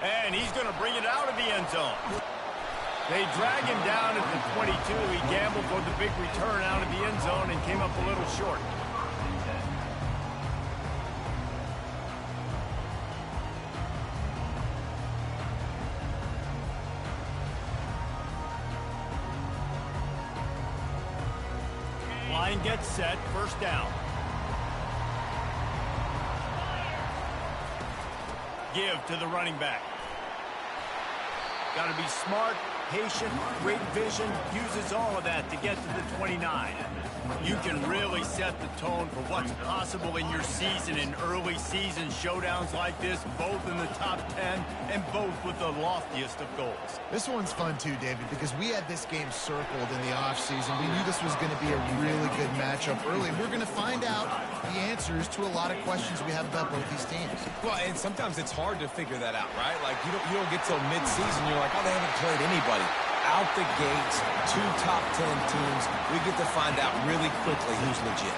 And he's going to bring it out of the end zone. They drag him down at the 22. He gambled for the big return out of the end zone and came up a little short. Line gets set, first down. Give to the running back. Got to be smart, patient, great vision, uses all of that to get to the 29. You can really set the tone for what's possible in your season in early season showdowns like this, both in the top 10 and both with the loftiest of goals. This one's fun too, David, because we had this game circled in the offseason. We knew this was going to be a really good matchup early. We're going to find out the answers to a lot of questions we have about both these teams. Well, and sometimes it's hard to figure that out, right? Like, you don't get till mid-season, you're like, oh, they haven't played anybody. Out the gates, 2 top 10 teams, we get to find out really quickly who's legit.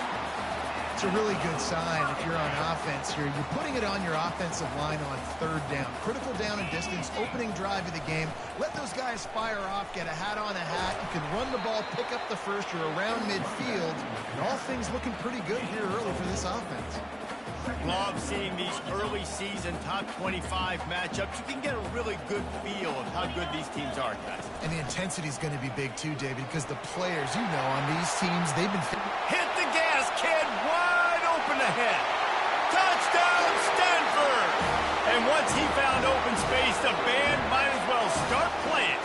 It's a really good sign if you're on offense here. You're putting it on your offensive line on third down. Critical down and distance, opening drive of the game. Let those guys fire off, get a hat on a hat. You can run the ball, pick up the first. You're around midfield. And all things looking pretty good here early for this offense. Love seeing these early season top 25 matchups. You can get a really good feel of how good these teams are, guys. And the intensity is going to be big too, David, because the players, you know, on these teams, they've been... Hit the gas, kid! Wide open ahead. Touchdown, Stanford! And once he found open space, the band might as well start playing.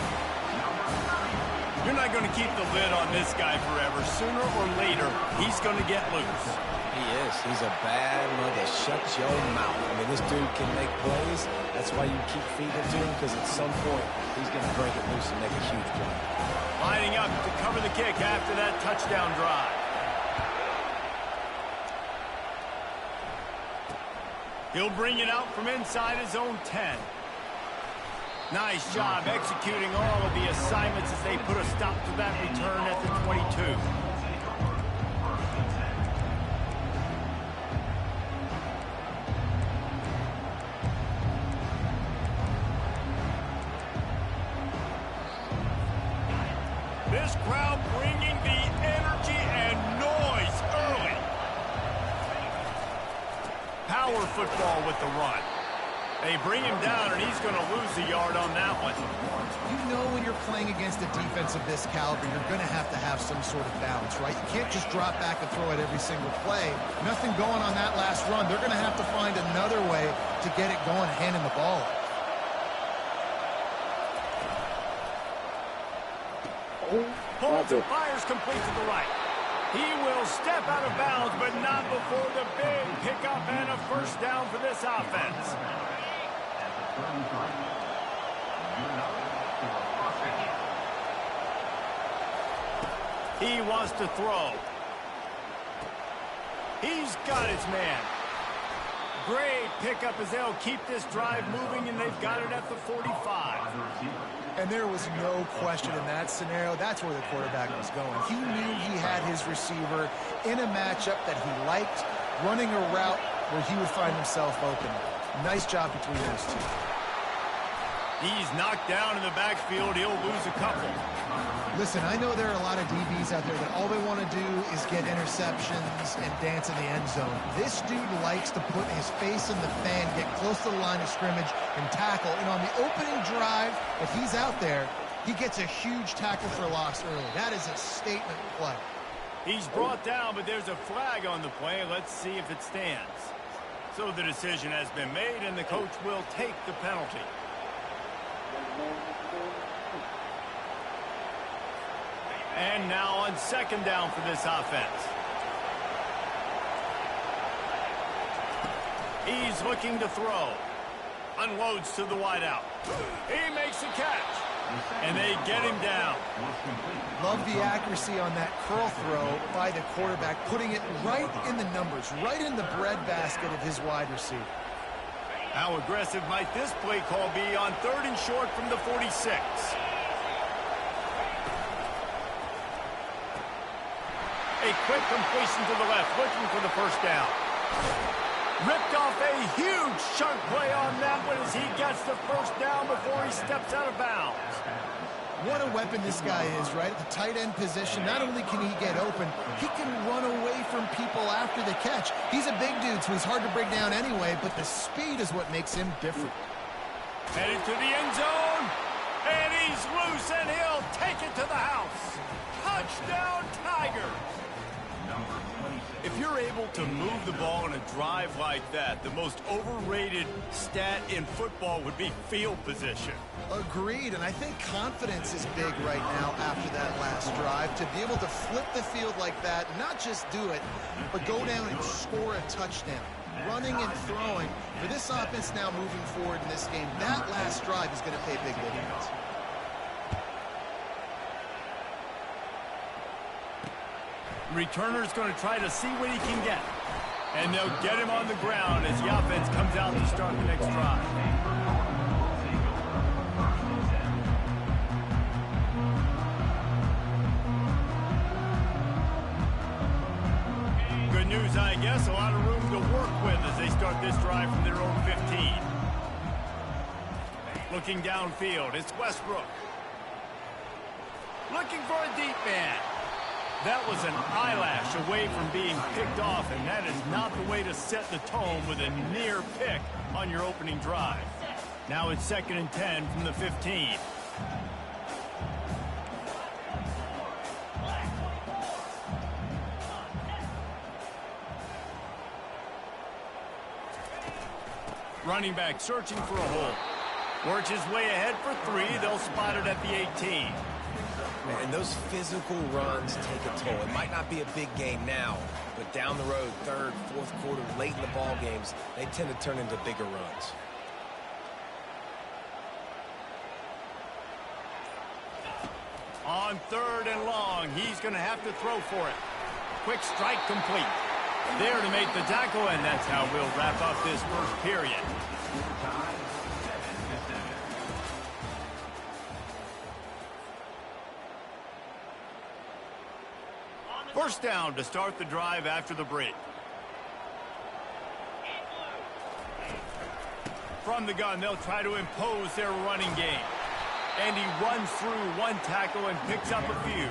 You're not going to keep the lid on this guy forever. Sooner or later, he's going to get loose. He is. He's a bad mother. Shut your mouth. I mean, this dude can make plays. That's why you keep feeding it to him, because at some point, he's going to break it loose and make a huge play. Lining up to cover the kick after that touchdown drive. He'll bring it out from inside his own 10. Nice job executing all of the assignments as they put a stop to that return at the 22. This crowd bringing the energy and noise early. Power football with the run. They bring him down, and he's going to lose a yard on that one. You know when you're playing against a defense of this caliber, you're going to have some sort of balance, right? You can't just drop back and throw it every single play. Nothing going on that last run. They're going to have to find another way to get it going, handing the ball off. Holds and fires complete to the right. He will step out of bounds, but not before the big pickup and a first down for this offense. He wants to throw. He's got his man. Great pickup as they'll keep this drive moving, and they've got it at the 45. And there was no question in that scenario. That's where the quarterback was going. He knew he had his receiver in a matchup that he liked, running a route where he would find himself open. Nice job between those two. He's knocked down in the backfield. He'll lose a couple. Listen, I know there are a lot of DBs out there that all they want to do is get interceptions and dance in the end zone. This dude likes to put his face in the fan, get close to the line of scrimmage, and tackle. And on the opening drive, if he's out there, he gets a huge tackle for loss early. That is a statement play. He's brought down, but there's a flag on the play. Let's see if it stands. So the decision has been made, and the coach will take the penalty. And now on second down for this offense. He's looking to throw. Unloads to the wideout. He makes a catch. And they get him down. Love the accuracy on that curl throw by the quarterback, putting it right in the numbers, right in the breadbasket of his wide receiver. How aggressive might this play call be on third and short from the 46? A quick completion to the left, looking for the first down. Ripped off a huge chunk play on that one as he gets the first down before he steps out of bounds. What a weapon this guy is, right? At the tight end position, not only can he get open, he can run away from people after the catch. He's a big dude, so he's hard to bring down anyway, but the speed is what makes him different. Headed to the end zone, and he's loose, and he'll take it to the house. Touchdown, Tigers! If you're able to move the ball in a drive like that, the most overrated stat in football would be field position. Agreed, and I think confidence is big right now after that last drive. To be able to flip the field like that, not just do it, but go down and score a touchdown. Running and throwing. For this offense now moving forward in this game, that last drive is going to pay big dividends. Returner's going to try to see what he can get. And they'll get him on the ground as the offense comes out to start the next drive. Good news, I guess. A lot of room to work with as they start this drive from their own 15. Looking downfield, it's Westbrook. Looking for a deep man. That was an eyelash away from being picked off, and that is not the way to set the tone with a near pick on your opening drive. Now it's 2nd and 10 from the 15. Running back searching for a hole. Works his way ahead for 3. They'll spot it at the 18. And those physical runs take a toll. It might not be a big game now, but down the road, 3rd, 4th quarter, late in the ball games, they tend to turn into bigger runs. On 3rd and long, he's going to have to throw for it. Quick strike complete. There to make the tackle, and that's how we'll wrap up this first period. First down to start the drive after the break. From the gun, they'll try to impose their running game. And he runs through one tackle and picks up a few.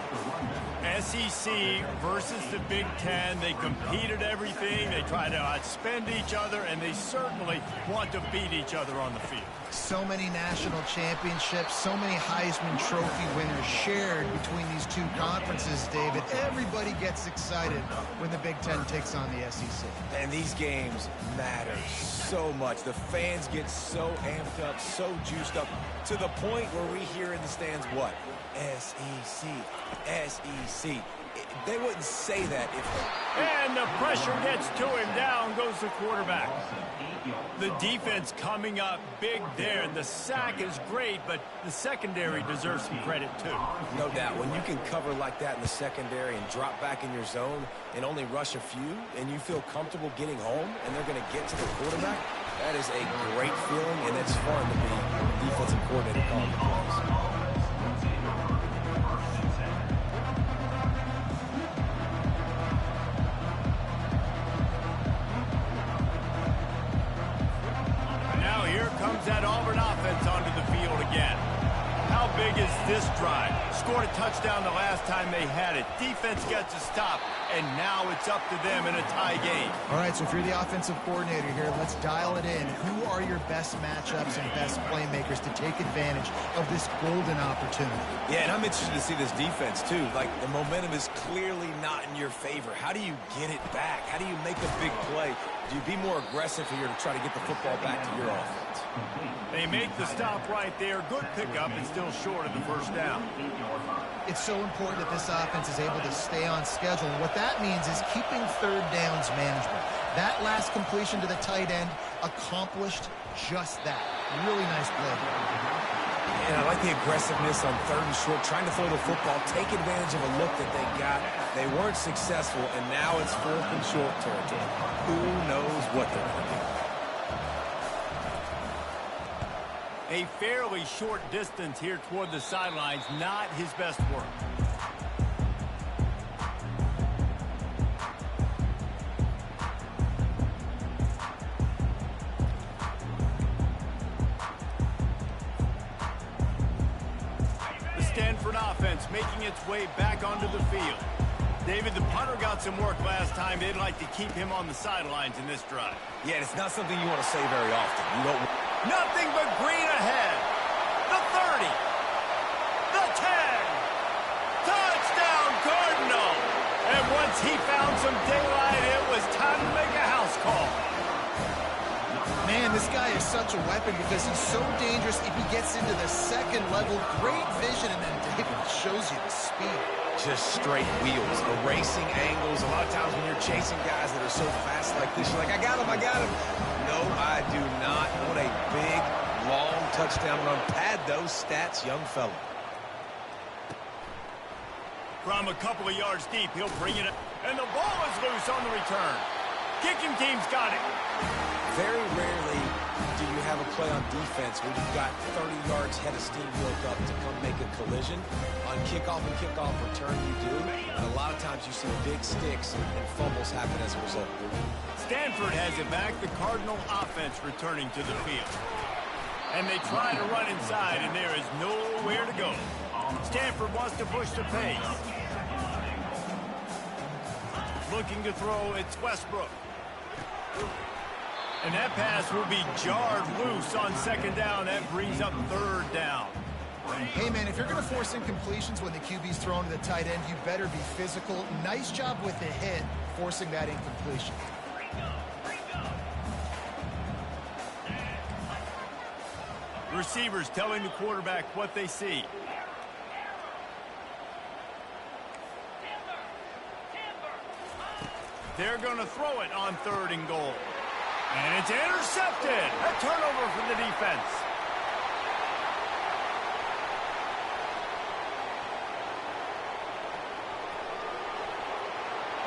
SEC versus the Big Ten. They compete at everything. They try to outspend each other, and they certainly want to beat each other on the field. So many national championships, so many Heisman Trophy winners shared between these two conferences, David. Everybody gets excited when the Big Ten takes on the SEC. And these games matter so much. The fans get so amped up, so juiced up, to the point where we hear in the stands what? SEC, SEC. They wouldn't say that if they... And the pressure gets to him. Down goes the quarterback. The defense coming up big there. The sack is great, but the secondary deserves some credit too. No doubt. When you can cover like that in the secondary and drop back in your zone and only rush a few, and you feel comfortable getting home, and they're going to get to the quarterback, that is a great feeling, and it's fun to be defensive coordinator calling the plays. That Auburn offense onto the field again. How big is this drive? Scored a touchdown the last time they had it. Defense gets a stop, and now it's up to them in a tie game. All right, so if you're the offensive coordinator here, let's dial it in. Who are your best matchups and best playmakers to take advantage of this golden opportunity? Yeah, and I'm interested to see this defense, too. Like, the momentum is clearly not in your favor. How do you get it back? How do you make a big play? Do you be more aggressive here to try to get the football back to your offense? They make the stop right there. Good pickup and still short of the first down. It's so important that this offense is able to stay on schedule. And what that means is keeping 3rd downs manageable. That last completion to the tight end accomplished just that. Really nice play. And I like the aggressiveness on 3rd and short, trying to throw the football, take advantage of a look that they got. They weren't successful, and now it's 4th and short territory. Who knows what they're going to do? A fairly short distance here toward the sidelines, not his best work. offense making its way back onto the field. David, the punter got some work last time. They'd like to keep him on the sidelines in this drive. Yeah, it's not something you want to say very often. You don't... Nothing but green ahead. The 30. The 10. Touchdown, Cardinal. And once he found some daylight, it was time to make a house call. Man, this guy is such a weapon because he's so dangerous if he gets into the second level. Great vision, and then David shows you the speed. Just straight wheels, erasing angles. A lot of times when you're chasing guys that are so fast like this, you're like, I got him, I got him. No, I do not. What a big, long touchdown run. Pad those stats, young fella. From a couple of yards deep, he'll bring it up. And the ball is loose on the return. Kicking team's got it. Very rarely do you have a play on defense where you've got 30 yards head of steam built up to come make a collision. On kickoff and kickoff return, you do. And a lot of times you see big sticks and fumbles happen as a result. Stanford has it back. The Cardinal offense returning to the field. And they try to run inside, and there is nowhere to go. Stanford wants to push the pace. Looking to throw, it's Westbrook. And that pass will be jarred loose on second down. That brings up third down. Hey, man, if you're going to force incompletions when the QB's thrown to the tight end, you better be physical. Nice job with the hit, forcing that incompletion. Receivers telling the quarterback what they see. They're going to throw it on third and goal. And it's intercepted. A turnover for the defense.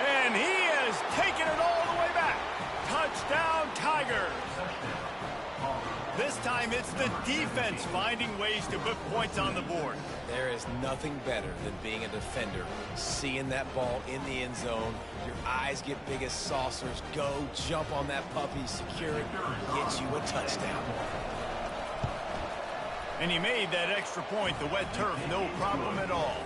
And he has taken it all the way back. Touchdown, Tigers. This time it's the defense finding ways to put points on the board. There is nothing better than being a defender, seeing that ball in the end zone. Your eyes get big as saucers. Go, jump on that puppy, secure it, get you a touchdown. And he made that extra point, the wet turf, no problem at all.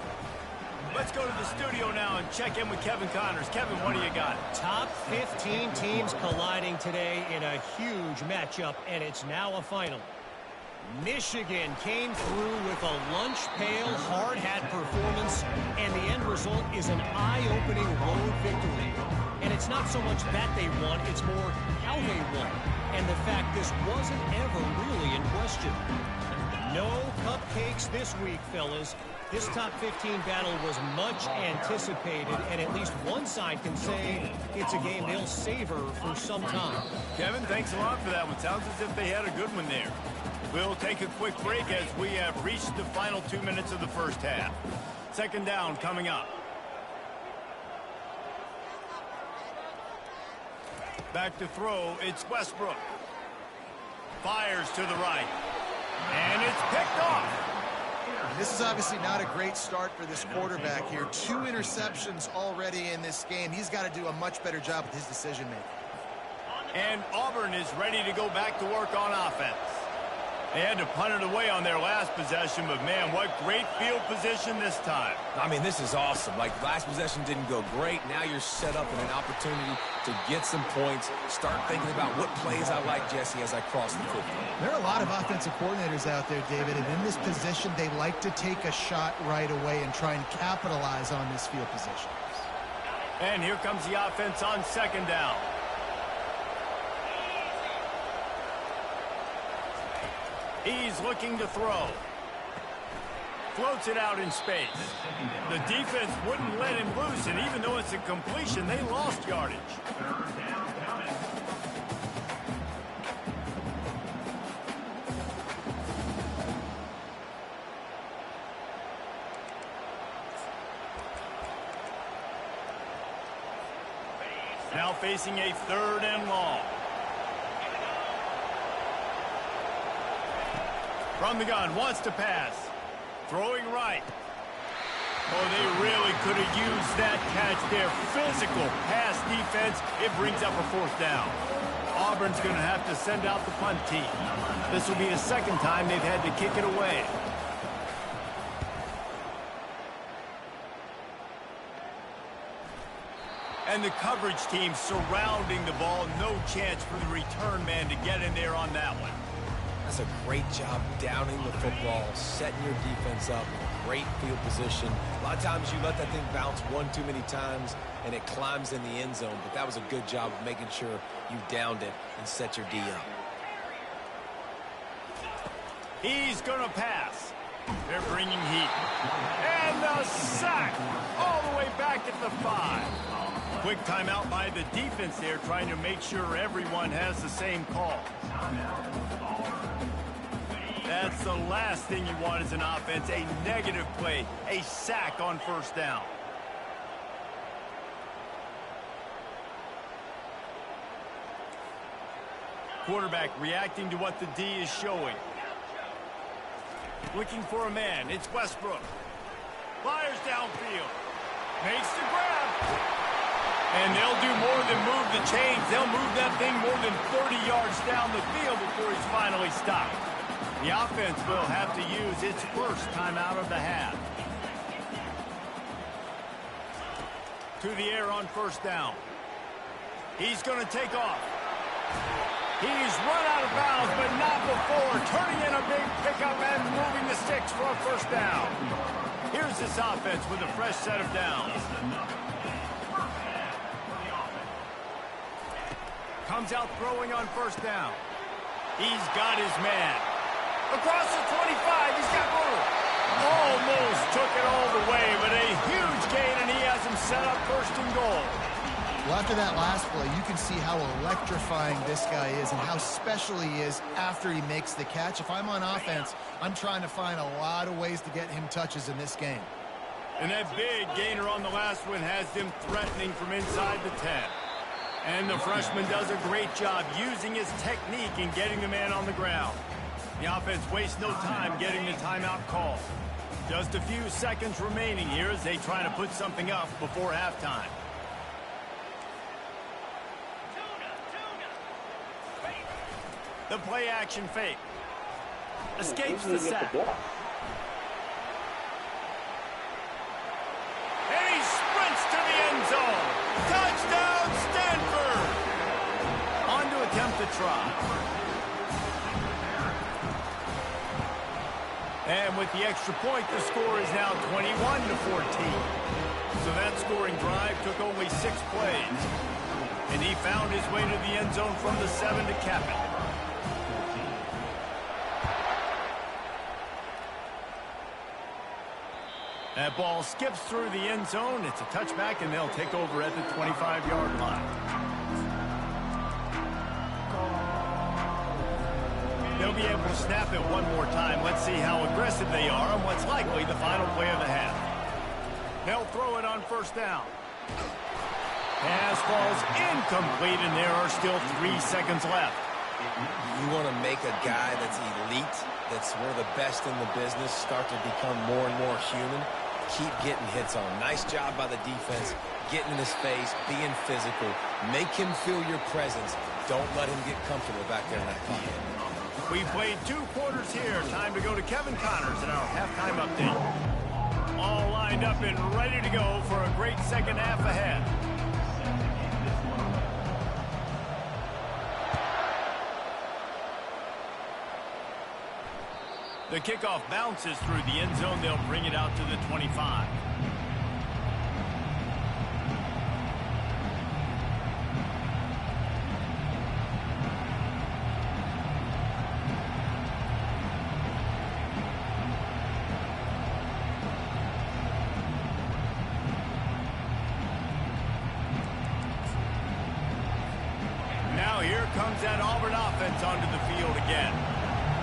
Let's go to the studio now and check in with Kevin Connors. Kevin, what do you got? Top 15 teams colliding today in a huge matchup, and it's now a final. Michigan came through with a lunch pail, hard hat performance, and the end result is an eye-opening road victory. And it's not so much that they won, it's more how they won. And the fact this wasn't ever really in question. No cupcakes this week, fellas. This top 15 battle was much anticipated, and at least one side can say it's a game they'll savor for some time. Kevin, thanks a lot for that one. Sounds as if they had a good one there. We'll take a quick break as we have reached the final 2 minutes of the first half. Second down coming up. Back to throw, it's Westbrook. Fires to the right. And it's picked off. This is obviously not a great start for this quarterback here. 2 interceptions already in this game. He's got to do a much better job with his decision-making. And Auburn is ready to go back to work on offense. They had to punt it away on their last possession, but man, what great field position this time. I mean, this is awesome. Like, last possession didn't go great. Now you're set up in an opportunity to get some points. Start thinking about what plays I like, Jesse, as I cross the 50. There are a lot of offensive coordinators out there, David, and in this position, they like to take a shot right away and try and capitalize on this field position. And here comes the offense on second down. He's looking to throw. Floats it out in space. The defense wouldn't let him loose, and even though it's a completion, they lost yardage. Now facing a third and long. From the gun, wants to pass. Throwing right. Oh, they really could have used that catch there. Physical pass defense. It brings up a fourth down. Auburn's going to have to send out the punt team. This will be the second time they've had to kick it away. And the coverage team surrounding the ball. No chance for the return man to get in there on that one. That's a great job downing the football, setting your defense up, great field position. A lot of times you let that thing bounce one too many times and it climbs in the end zone, but that was a good job of making sure you downed it and set your D up. He's going to pass. They're bringing heat. And the sack all the way back at the 5. Quick timeout by the defense there, trying to make sure everyone has the same call. That's the last thing you want as an offense, a negative play, a sack on first down. Quarterback reacting to what the D is showing. Looking for a man. It's Westbrook. Fires downfield. Makes the grab. And they'll do more than move the chains. They'll move that thing more than 30 yards down the field before he's finally stopped. The offense will have to use its first timeout of the half. To the air on first down. He's going to take off. He's run out of bounds, but not before. Turning in a big pickup and moving the sticks for a first down. Here's this offense with a fresh set of downs. Comes out throwing on first down. He's got his man. Across the 25, he's got room. Almost took it all the way, but a huge gain, and he has him set up first and goal. Well, after that last play, you can see how electrifying this guy is and how special he is after he makes the catch. If I'm on offense, I'm trying to find a lot of ways to get him touches in this game. And that big gainer on the last one has them threatening from inside the 10. And the freshman does a great job using his technique and getting the man on the ground. The offense wastes no time getting the timeout call. Just a few seconds remaining here as they try to put something up before halftime. The play action fake. Escapes the sack. And he sprints to the end zone. Touchdown, Stanford! On to attempt the try. And with the extra point, the score is now 21-14. So that scoring drive took only 6 plays. And he found his way to the end zone from the 7 to cap it. That ball skips through the end zone. It's a touchback, and they'll take over at the 25-yard line. They'll be able to snap it one more time. Let's see how aggressive they are on what's likely the final play of the half. They'll throw it on first down. Pass falls incomplete, and there are still 3 seconds left. You want to make a guy that's elite, that's one of the best in the business, start to become more and more human. Keep getting hits on him. Nice job by the defense, getting in his face, being physical. Make him feel your presence. Don't let him get comfortable back there in that pocket. We played 2 quarters here. Time to go to Kevin Connors in our halftime update. All lined up and ready to go for a great second half ahead. The kickoff bounces through the end zone. They'll bring it out to the 25. Now here comes that Auburn offense onto the field again.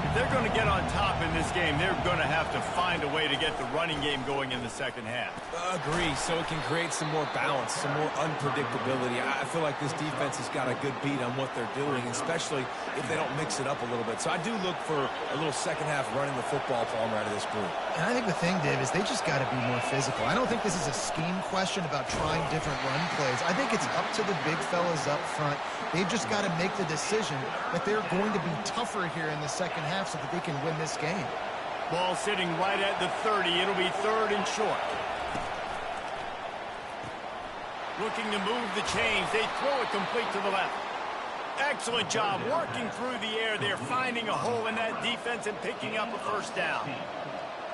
If they're going to get on top in this game, they're going to have to find a way to get the running game going in the second half. Agree, so it can create some more balance, some more unpredictability. I feel like this defense has got a good beat on what they're doing, especially if they don't mix it up a little bit. So I do look for a little second half running the football palm out of this group. And I think the thing, Dave, is they just got to be more physical. I don't think this is a scheme question about trying different run plays. I think it's up to the big fellas up front. They've just got to make the decision that they're going to be tougher here in the second half so that they can win this game. Ball sitting right at the 30. It'll be 3rd and short. Looking to move the chains. They throw it complete to the left. Excellent job working through the air there, finding a hole in that defense and picking up a first down.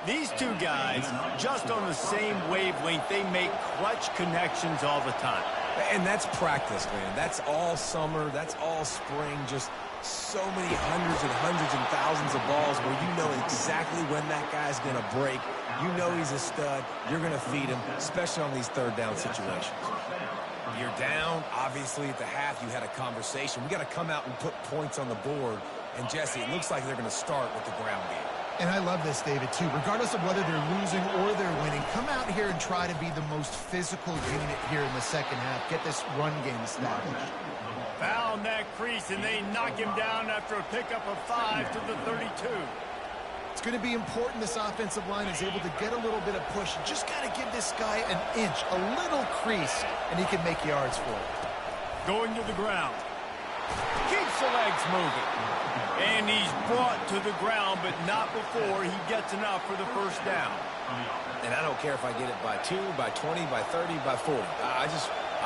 These two guys, just on the same wavelength, they make clutch connections all the time. And that's practice, man. That's all summer. That's all spring. Just so many hundreds and thousands of balls where you know exactly when that guy's going to break. You know he's a stud. You're going to feed him, especially on these third down situations. You're down. Obviously, at the half, you had a conversation. We got to come out and put points on the board. And, Jesse, it looks like they're going to start with the ground game. And I love this, David, too. Regardless of whether they're losing or they're winning, come out here and try to be the most physical unit here in the second half. Get this run game established. Found that crease, and they knock him down after a pickup of 5 to the 32. It's going to be important this offensive line is able to get a little bit of push. Just got to give this guy an inch, a little crease, and he can make yards for it. Going to the ground. Keeps the legs moving. And he's brought to the ground, but not before he gets enough for the first down. And I don't care if I get it by 2, by 20, by 30, by 40. I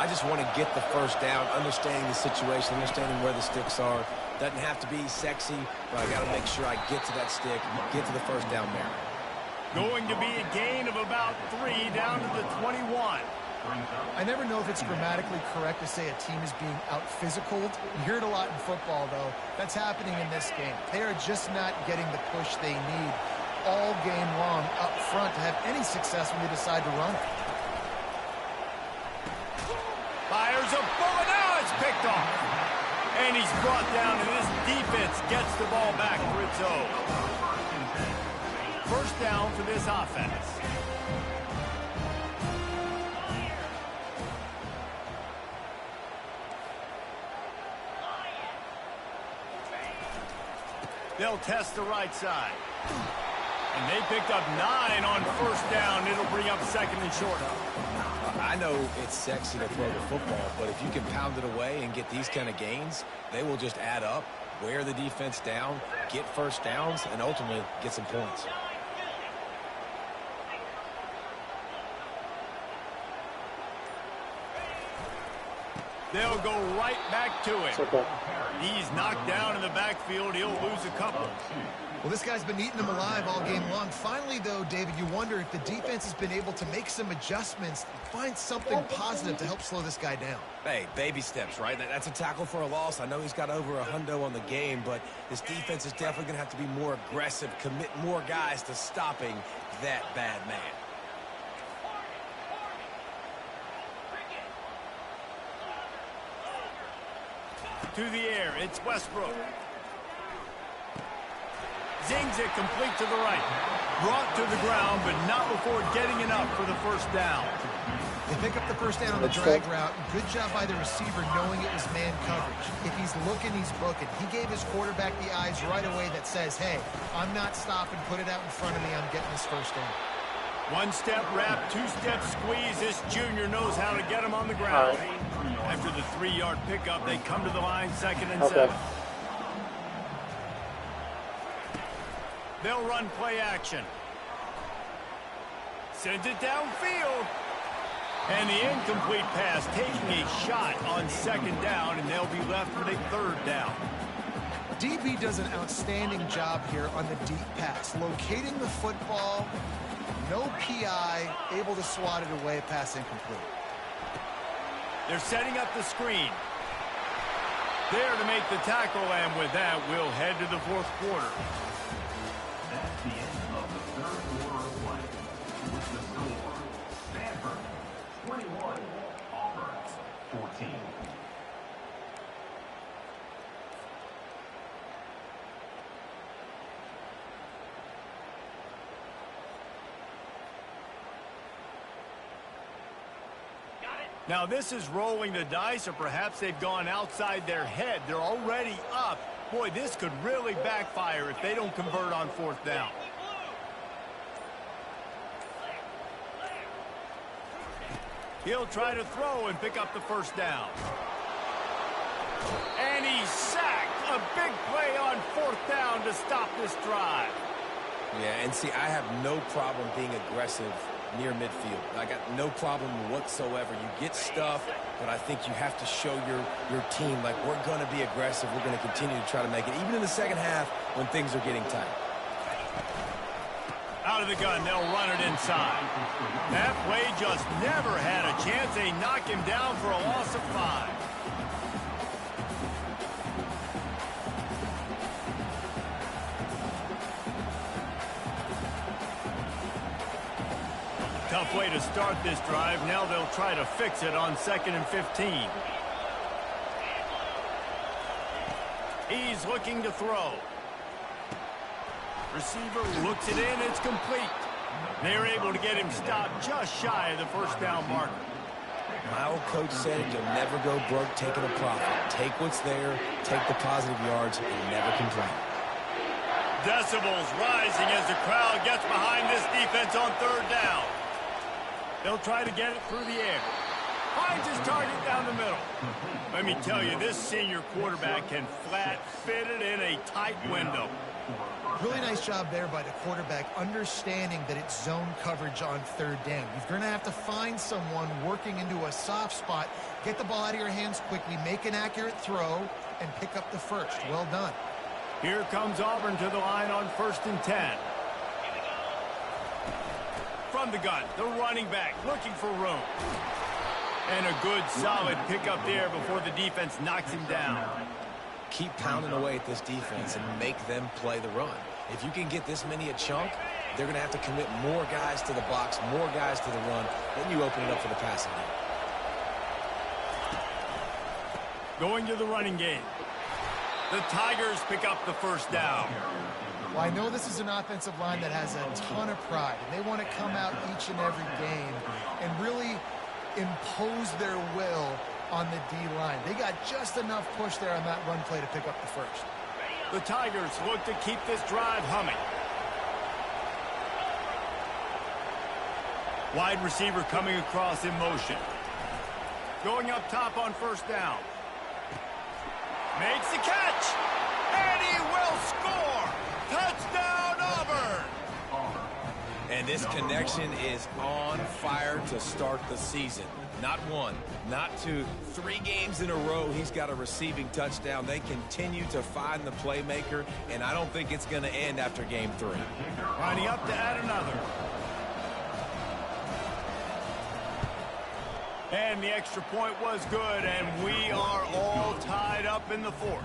just want to get the first down, understanding the situation, understanding where the sticks are. Doesn't have to be sexy, but I got to make sure I get to that stick, get to the first down there. Going to be a gain of about 3 down to the 21. I never know if it's grammatically correct to say a team is being out-physicaled. You hear it a lot in football, though. That's happening in this game. They are just not getting the push they need all game long up front to have any success when they decide to run it. Fires a bullet. Now it's picked off. And he's brought down, and this defense gets the ball back for its own. First down for this offense. They'll test the right side. And they picked up 9 on first down. It'll bring up second and short. I know it's sexy to throw the football, but if you can pound it away and get these kind of gains, they will just add up, wear the defense down, get first downs, and ultimately get some points. They'll go right back to him. Okay. He's knocked down in the backfield. He'll lose a couple. Well, this guy's been eating them alive all game long. Finally, though, David, you wonder if the defense has been able to make some adjustments, find something positive to help slow this guy down. Hey, baby steps, right? That's a tackle for a loss. I know he's got over $100 on the game, but this defense is definitely going to have to be more aggressive, commit more guys to stopping that bad man. To the air, it's Westbrook. Zings it complete to the right. Brought to the ground, but not before getting enough for the first down. They pick up the first down on the drag route. Good job by the receiver knowing it was man coverage. If he's looking, he's booking. He gave his quarterback the eyes right away that says, hey, I'm not stopping. Put it out in front of me. I'm getting this first down. One-step wrap, two-step squeeze. This junior knows how to get him on the ground. After the 3-yard pickup, they come to the line, second and 7. They'll run play action. Sends it downfield. And the incomplete pass taking a shot on second down, and they'll be left with a third down. DB does an outstanding job here on the deep pass. Locating the football, no PI, able to swat it away, pass incomplete. They're setting up the screen. There to make the tackle, and with that, we'll head to the fourth quarter. That's the end of the third quarter of play. With the score, Stanford 21, Auburn 14. Now this is rolling the dice, or perhaps they've gone outside their head. They're already up. Boy, this could really backfire if they don't convert on fourth down. He'll try to throw and pick up the first down. And he's sacked. A big play on fourth down to stop this drive. Yeah, and see, I have no problem being aggressive near midfield. I got no problem whatsoever. You get stuff, but I think you have to show your team, like, we're going to be aggressive. We're going to continue to try to make it, even in the second half when things are getting tight. Out of the gun, they'll run it inside. That play just never had a chance. They knock him down for a loss of 5. Tough way to start this drive. Now they'll try to fix it on 2nd and 15. He's looking to throw. Receiver looks it in. It's complete. They're able to get him stopped just shy of the first down marker. My old coach said you'll never go broke taking a profit. Take what's there, take the positive yards, and never complain. Decibels rising as the crowd gets behind this defense on 3rd down. They'll try to get it through the air. Finds his target down the middle. Let me tell you, this senior quarterback can flat fit it in a tight window. Really nice job there by the quarterback, understanding that it's zone coverage on 3rd down. You're going to have to find someone working into a soft spot, get the ball out of your hands quickly, make an accurate throw, and pick up the first. Well done. Here comes Auburn to the line on 1st and 10. From the gun, the running back looking for room. And a good, solid pickup there before the defense knocks him down. Keep pounding away at this defense and make them play the run. If you can get this many a chunk, they're going to have to commit more guys to the box, more guys to the run. Then you open it up for the passing game. Going to the running game. The Tigers pick up the first down. Well, I know this is an offensive line that has a ton of pride, and they want to come out each and every game and really impose their will on the D-line. They got just enough push there on that run play to pick up the first. The Tigers look to keep this drive humming. Wide receiver coming across in motion. Going up top on 1st down. Makes the catch, and he will score. Touchdown, Auburn! And this connection is on fire to start the season. Not 1, not 2, 3 games in a row he's got a receiving touchdown. They continue to find the playmaker, and I don't think it's going to end after game 3. Lining up to add another. And the extra point was good, and we are all tied up in the 4th.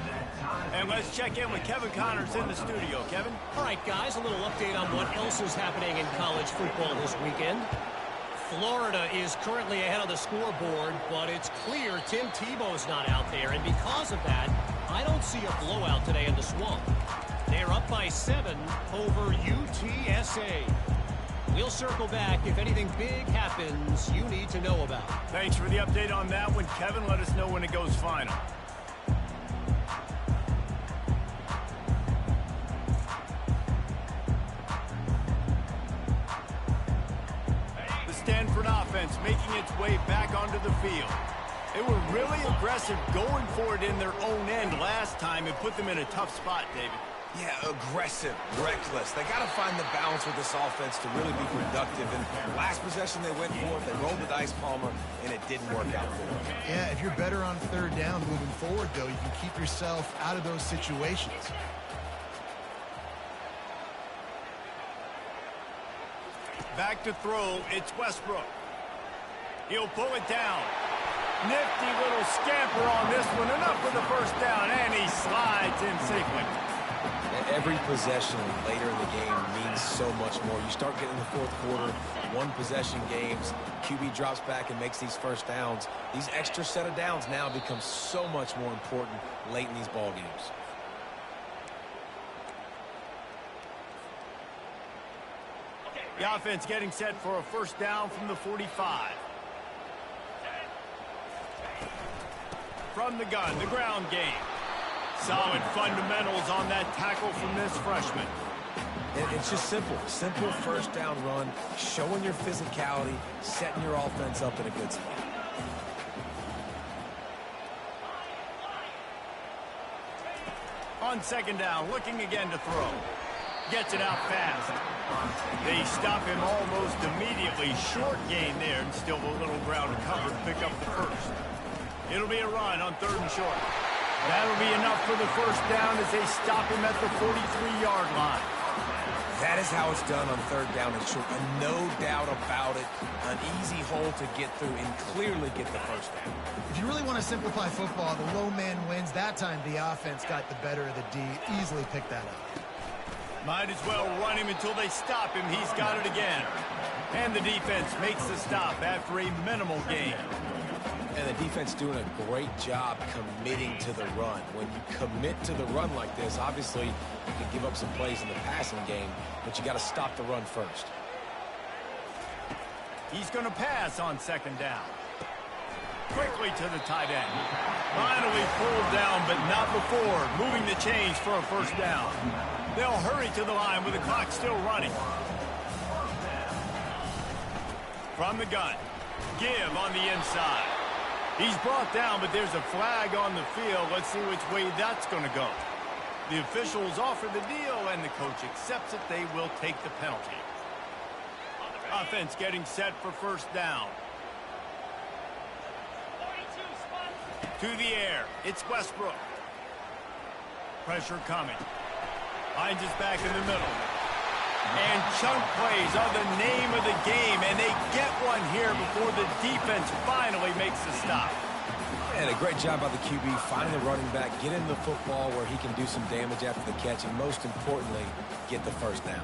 And let's check in with Kevin Connors in the studio. Kevin? All right, guys, a little update on what else is happening in college football this weekend. Florida is currently ahead of the scoreboard, but it's clear Tim Tebow's not out there, and because of that, I don't see a blowout today in the Swamp. They're up by 7 over UTSA. We'll circle back if anything big happens you need to know about. Thanks for the update on that one, Kevin. Let us know when it goes final. The Stanford offense making its way back onto the field. They were really aggressive going for it in their own end last time. It put them in a tough spot, David. Yeah, aggressive, reckless. They got to find the balance with this offense to really be productive. And last possession they went for it, they rolled the dice, Palmer, and it didn't work out for them. Yeah, if you're better on 3rd down moving forward, though, you can keep yourself out of those situations. Back to throw, it's Westbrook. He'll pull it down. Nifty little scamper on this one. Enough for the first down, and he slides in safely. Every possession later in the game means so much more. You start getting the 4th quarter, 1-possession games, QB drops back and makes these first downs. These extra set of downs now become so much more important late in these ball games. The offense getting set for a first down from the 45. From the gun, the ground game. Solid fundamentals on that tackle from this freshman. It's just simple. Simple first down run, showing your physicality, setting your offense up in a good spot. On 2nd down, looking again to throw. Gets it out fast. They stop him almost immediately. Short gain there, and still a little ground to cover to pick up the first. It'll be a run on 3rd and short. That'll be enough for the first down as they stop him at the 43-yard line. That is how it's done on 3rd down and short. No doubt about it. An easy hole to get through and clearly get the first down. If you really want to simplify football, the low man wins. That time the offense got the better of the D. Easily picked that up. Might as well run him until they stop him. He's got it again. And the defense makes the stop after a minimal gain. And the defense doing a great job committing to the run. When you commit to the run like this, obviously you can give up some plays in the passing game, but you got to stop the run first. He's going to pass on 2nd down. Quickly to the tight end. Finally pulled down, but not before. Moving the chains for a first down. They'll hurry to the line with the clock still running. From the gun. Give on the inside. He's brought down, but there's a flag on the field. Let's see which way that's going to go. The officials offer the deal, and the coach accepts it. They will take the penalty. Offense getting set for first down. To the air. It's Westbrook. Pressure coming. Finds his back in the middle. And chunk plays are the name of the game, and they get one here before the defense finally makes the stop. And a great job by the QB, finding the running back, get him the football where he can do some damage after the catch, and most importantly, get the first down.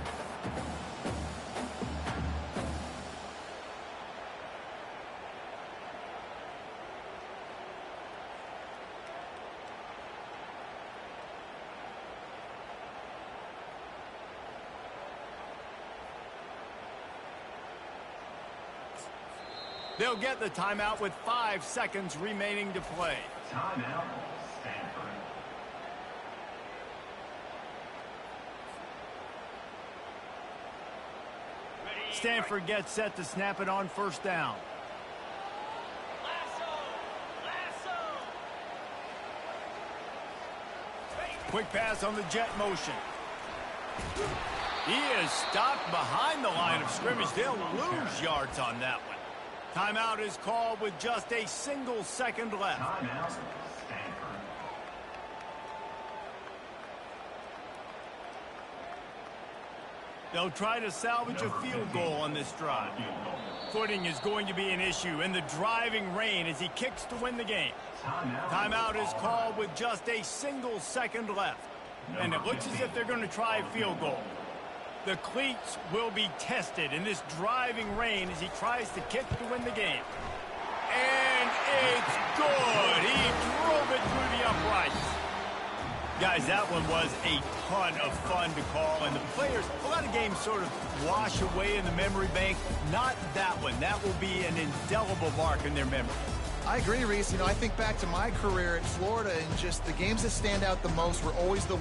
They'll get the timeout with 5 seconds remaining to play. Timeout, Stanford. Stanford gets set to snap it on first down. Quick pass on the jet motion. He is stopped behind the line of scrimmage. They'll lose yards on that one. Timeout is called with just a single second left. Timeout, Stanford. They'll try to salvage a field goal on this drive. Footing is going to be an issue in the driving rain as he kicks to win the game. Timeout is called with just a single second left. And it looks as if they're going to try a field goal. The cleats will be tested in this driving rain as he tries to kick to win the game. And it's good. He drove it through the uprights. Guys, that one was a ton of fun to call, and the players, a lot of games sort of wash away in the memory bank. Not that one. That will be an indelible mark in their memory. I agree, Reese. I think back to my career at Florida, and just the games that stand out the most were always the